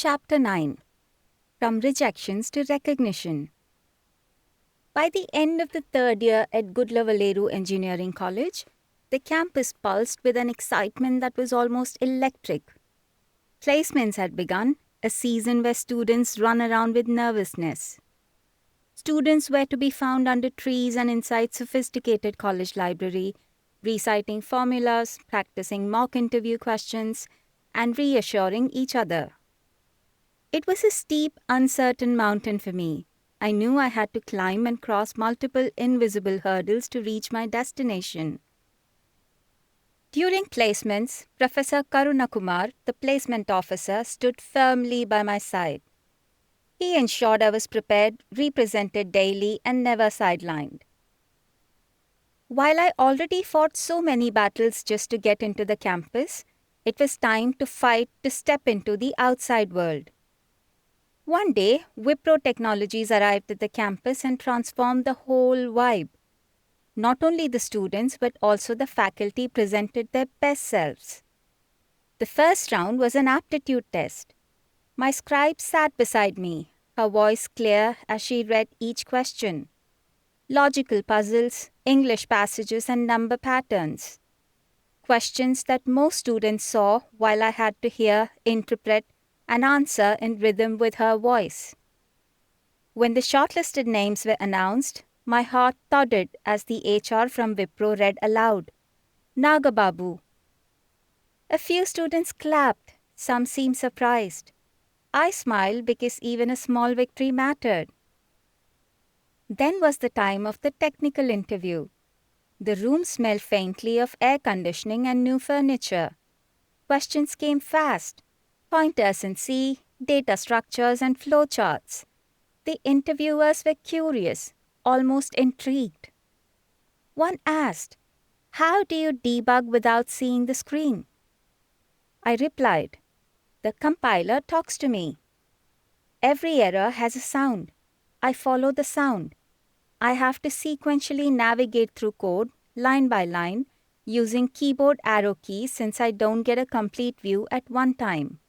Chapter 9. From Rejections to Recognition. By the end of the third year at Gudlavaleru Engineering College, the campus pulsed with an excitement that was almost electric. Placements had begun, a season where students run around with nervousness. Students were to be found under trees and inside sophisticated college library, reciting formulas, practicing mock interview questions, and reassuring each other. It was a steep, uncertain mountain for me. I knew I had to climb and cross multiple invisible hurdles to reach my destination. During placements, Professor Karunakumar, the placement officer, stood firmly by my side. He ensured I was prepared, represented daily, and never sidelined. While I already fought so many battles just to get into the campus, it was time to fight to step into the outside world. One day, Wipro Technologies arrived at the campus and transformed the whole vibe. Not only the students, but also the faculty presented their best selves. The first round was an aptitude test. My scribe sat beside me, her voice clear as she read each question. Logical puzzles, English passages, and number patterns. Questions that most students saw while I had to hear, interpret, and answer in rhythm with her voice. When the shortlisted names were announced, my heart thudded as the HR from Wipro read aloud, Nagababu. A few students clapped, some seemed surprised. I smiled because even a small victory mattered. Then was the time of the technical interview. The room smelled faintly of air conditioning and new furniture. Questions came fast. Pointers in C, data structures, and flowcharts. The interviewers were curious, almost intrigued. One asked, "How do you debug without seeing the screen?" I replied, "The compiler talks to me. Every error has a sound. I follow the sound. I have to sequentially navigate through code, line by line, using keyboard arrow keys since I don't get a complete view at one time."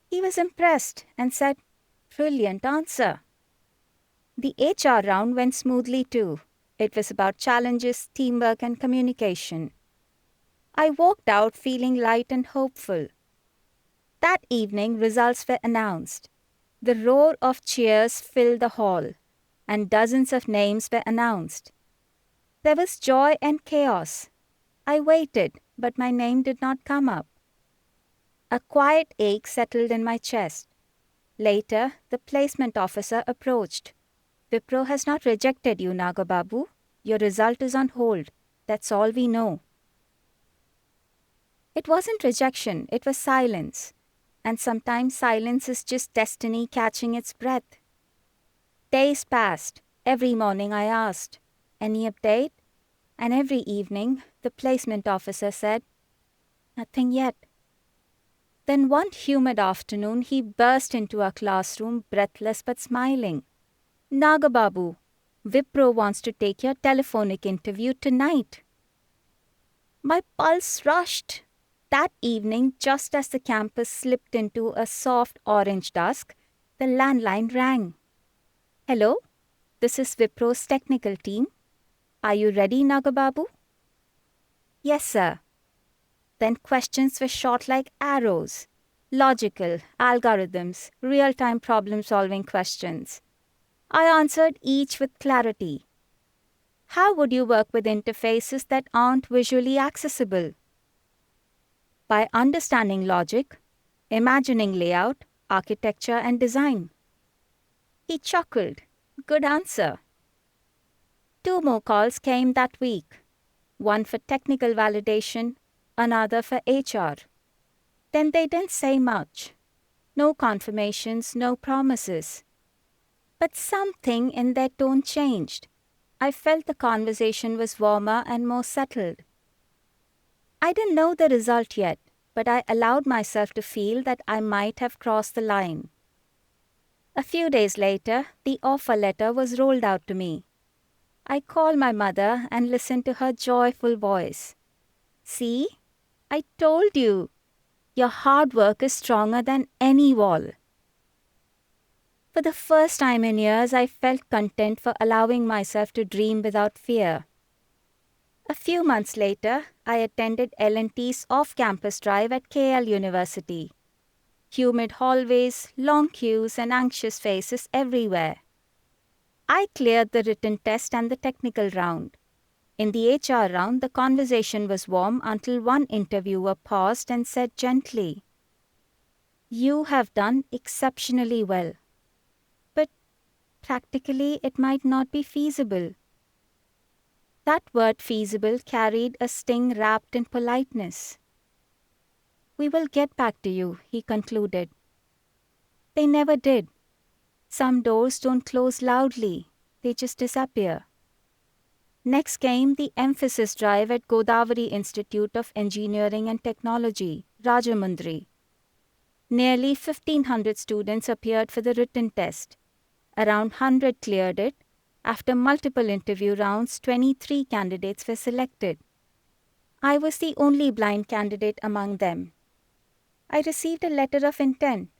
He was impressed and said, "Brilliant answer." The HR round went smoothly too. It was about challenges, teamwork, and communication. I walked out feeling light and hopeful. That evening, results were announced. The roar of cheers filled the hall, and dozens of names were announced. There was joy and chaos. I waited, but my name did not come up. A quiet ache settled in my chest. Later, the placement officer approached. "Wipro has not rejected you, Nagababu. Your result is on hold. That's all we know." It wasn't rejection, it was silence. And sometimes silence is just destiny catching its breath. Days passed. Every morning I asked, "Any update?" And every evening, the placement officer said, "Nothing yet." Then one humid afternoon, he burst into our classroom, breathless but smiling. "Nagababu, Wipro wants to take your telephonic interview tonight." My pulse rushed. That evening, just as the campus slipped into a soft orange dusk, the landline rang. "Hello, this is Wipro's technical team. Are you ready, Nagababu?" "Yes, sir." Then questions were shot like arrows. Logical, algorithms, real-time problem-solving questions. I answered each with clarity. How would you work with interfaces that aren't visually accessible? By understanding logic, imagining layout, architecture, and design. He chuckled. Good answer. 2 more calls came that week. One for technical validation, another for HR. Then they didn't say much. No confirmations, no promises. But something in their tone changed. I felt the conversation was warmer and more settled. I didn't know the result yet, but I allowed myself to feel that I might have crossed the line. A few days later, the offer letter was rolled out to me. I called my mother and listened to her joyful voice. "See? I told you." Your hard work is stronger than any wall. For the first time in years, I felt content for allowing myself to dream without fear. A few months later, I attended L&T's off-campus drive at KL University. Humid hallways, long queues, and anxious faces everywhere. I cleared the written test and the technical round. In the HR round, the conversation was warm until one interviewer paused and said gently, "You have done exceptionally well. But practically, it might not be feasible." That word feasible carried a sting wrapped in politeness. "We will get back to you," he concluded. They never did. Some doors don't close loudly, they just disappear. Next came the emphasis drive at Godavari Institute of Engineering and Technology, Rajamundry. Nearly 1,500 students appeared for the written test. Around 100 cleared it. After multiple interview rounds, 23 candidates were selected. I was the only blind candidate among them. I received a letter of intent.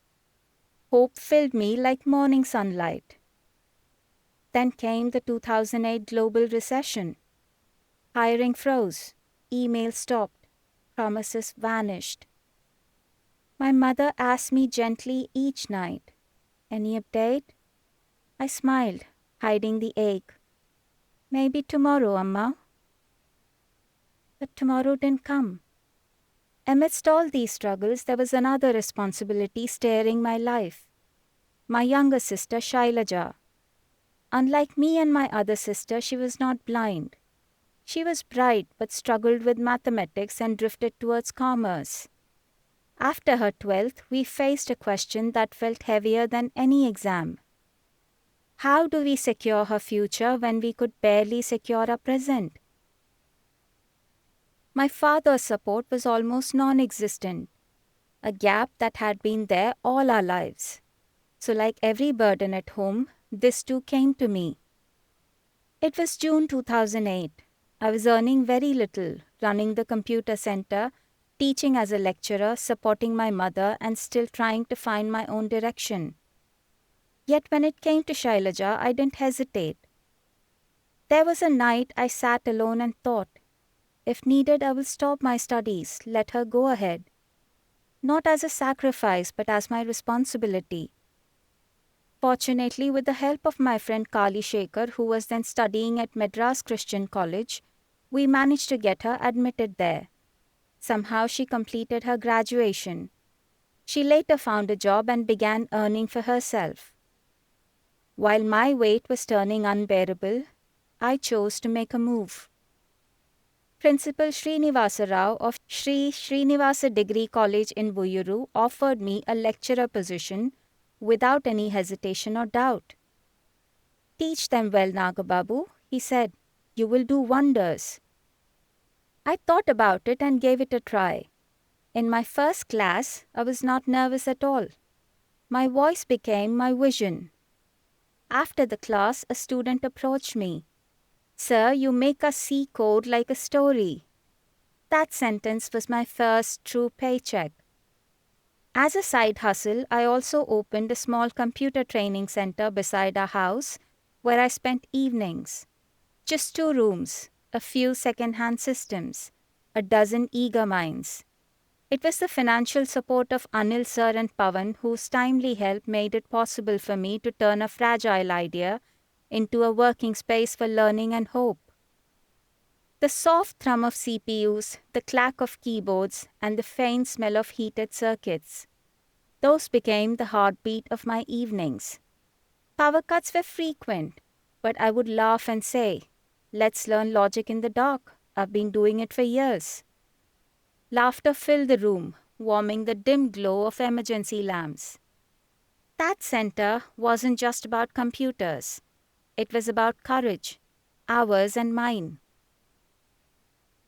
Hope filled me like morning sunlight. Then came the 2008 global recession. Hiring froze, emails stopped, promises vanished. My mother asked me gently each night, "Any update?" I smiled, hiding the ache. "Maybe tomorrow, Amma." But tomorrow didn't come. Amidst all these struggles, there was another responsibility staring my life. My younger sister, Shailaja. Unlike me and my other sister, she was not blind. She was bright but struggled with mathematics and drifted towards commerce. After her 12th, we faced a question that felt heavier than any exam. How do we secure her future when we could barely secure our present? My father's support was almost non-existent, a gap that had been there all our lives. So like every burden at home, this too came to me. It was June 2008. I was earning very little, running the computer center, teaching as a lecturer, supporting my mother, and still trying to find my own direction. Yet when it came to Shailaja, I didn't hesitate. There was a night I sat alone and thought, if needed, I will stop my studies, let her go ahead. Not as a sacrifice, but as my responsibility. Fortunately, with the help of my friend Kali Shekhar, who was then studying at Madras Christian College, we managed to get her admitted there. Somehow she completed her graduation. She later found a job and began earning for herself. While my weight was turning unbearable, I chose to make a move. Principal Srinivasa Rao of Sri Srinivasa Degree College in Vuyuru offered me a lecturer position without any hesitation or doubt. "Teach them well, Nagababu," he said. "You will do wonders." I thought about it and gave it a try. In my first class, I was not nervous at all. My voice became my vision. After the class, a student approached me. "Sir, you make us see code like a story." That sentence was my first true paycheck. As a side hustle, I also opened a small computer training center beside our house where I spent evenings. Just 2 rooms, a few second-hand systems, a dozen eager minds. It was the financial support of Anil sir and Pawan whose timely help made it possible for me to turn a fragile idea into a working space for learning and hope. The soft thrum of CPUs, the clack of keyboards, and the faint smell of heated circuits. Those became the heartbeat of my evenings. Power cuts were frequent, but I would laugh and say, "Let's learn logic in the dark. I've been doing it for years." Laughter filled the room, warming the dim glow of emergency lamps. That center wasn't just about computers. It was about courage, ours and mine.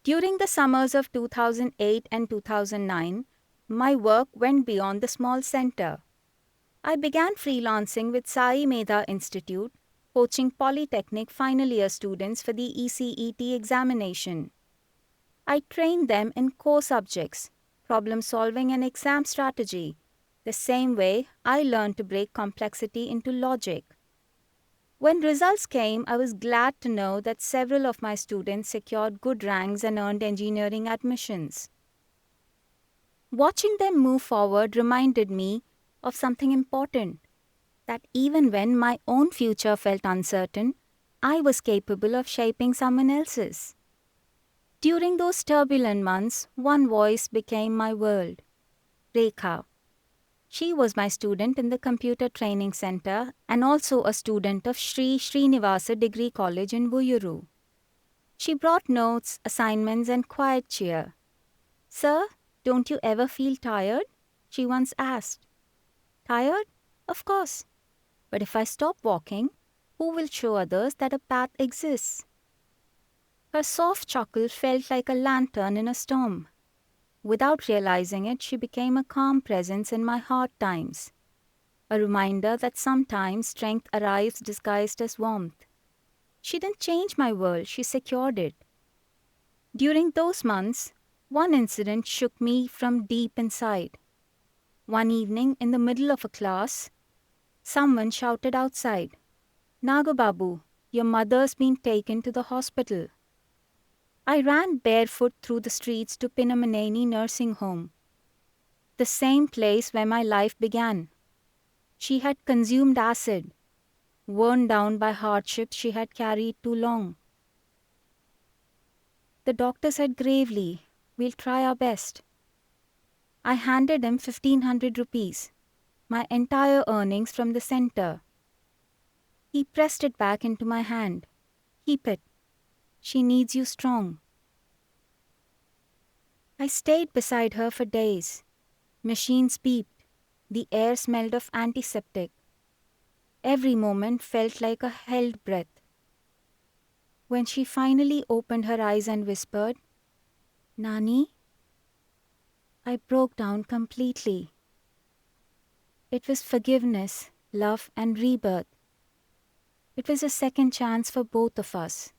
During the summers of 2008 and 2009, my work went beyond the small center. I began freelancing with Sai Medha Institute, coaching Polytechnic final year students for the ECET examination. I trained them in core subjects, problem solving, and exam strategy, the same way I learned to break complexity into logic. When results came, I was glad to know that several of my students secured good ranks and earned engineering admissions. Watching them move forward reminded me of something important, that even when my own future felt uncertain, I was capable of shaping someone else's. During those turbulent months, one voice became my world: Rekha. She was my student in the Computer Training Center and also a student of Sri Srinivasa Degree College in Vuyuru. She brought notes, assignments, and quiet cheer. "Sir, don't you ever feel tired?" she once asked. "Tired? Of course. But if I stop walking, who will show others that a path exists?" Her soft chuckle felt like a lantern in a storm. Without realizing it, she became a calm presence in my hard times, a reminder that sometimes strength arrives disguised as warmth. She didn't change my world, she secured it. During those months, one incident shook me from deep inside. One evening, in the middle of a class, someone shouted outside, "Nagababu, your mother's been taken to the hospital." I ran barefoot through the streets to Pinamaneni Nursing Home, the same place where my life began. She had consumed acid, worn down by hardships she had carried too long. The doctor said gravely, "We'll try our best." I handed him 1,500 rupees, my entire earnings from the center. He pressed it back into my hand. "Keep it. She needs you strong." I stayed beside her for days. Machines beeped. The air smelled of antiseptic. Every moment felt like a held breath. When she finally opened her eyes and whispered, "Nani," I broke down completely. It was forgiveness, love, and rebirth. It was a second chance for both of us.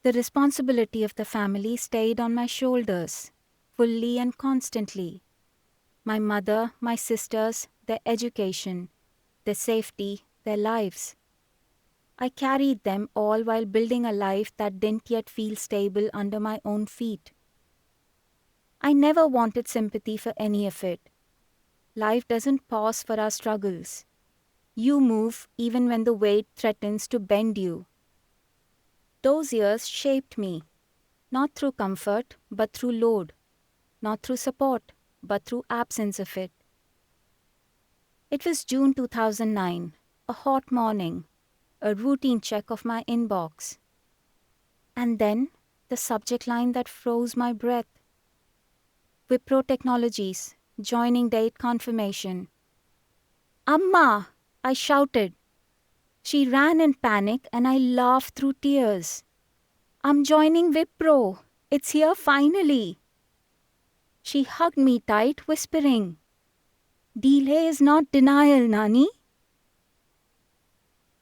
The responsibility of the family stayed on my shoulders, fully and constantly. My mother, my sisters, their education, their safety, their lives. I carried them all while building a life that didn't yet feel stable under my own feet. I never wanted sympathy for any of it. Life doesn't pause for our struggles. You move even when the weight threatens to bend you. Those years shaped me, not through comfort, but through load, not through support, but through absence of it. It was June 2009, a hot morning, a routine check of my inbox. And then the subject line that froze my breath: Wipro Technologies, joining date confirmation. "Amma!" I shouted. She ran in panic and I laughed through tears. "I'm joining Wipro. It's here finally." She hugged me tight, whispering, "Delay is not denial, Nani."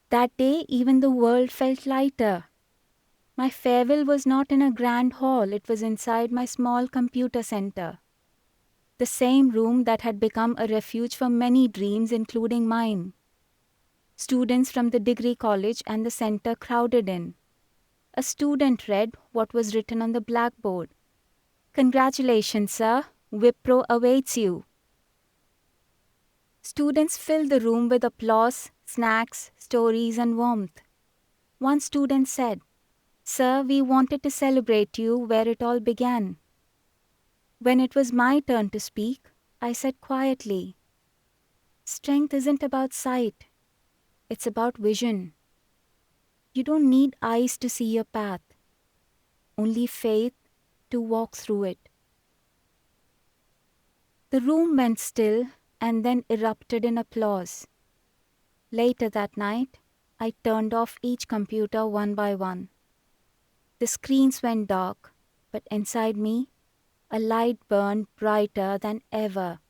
That day, even the world felt lighter. My farewell was not in a grand hall, it was inside my small computer center. The same room that had become a refuge for many dreams, including mine. Students from the degree college and the center crowded in. A student read what was written on the blackboard. "Congratulations, sir. Wipro awaits you." Students filled the room with applause, snacks, stories, and warmth. One student said, "Sir, we wanted to celebrate you where it all began." When it was my turn to speak, I said quietly, "Strength isn't about sight. It's about vision. You don't need eyes to see your path, only faith to walk through it." The room went still and then erupted in applause. Later that night, I turned off each computer one by one. The screens went dark, but inside me, a light burned brighter than ever.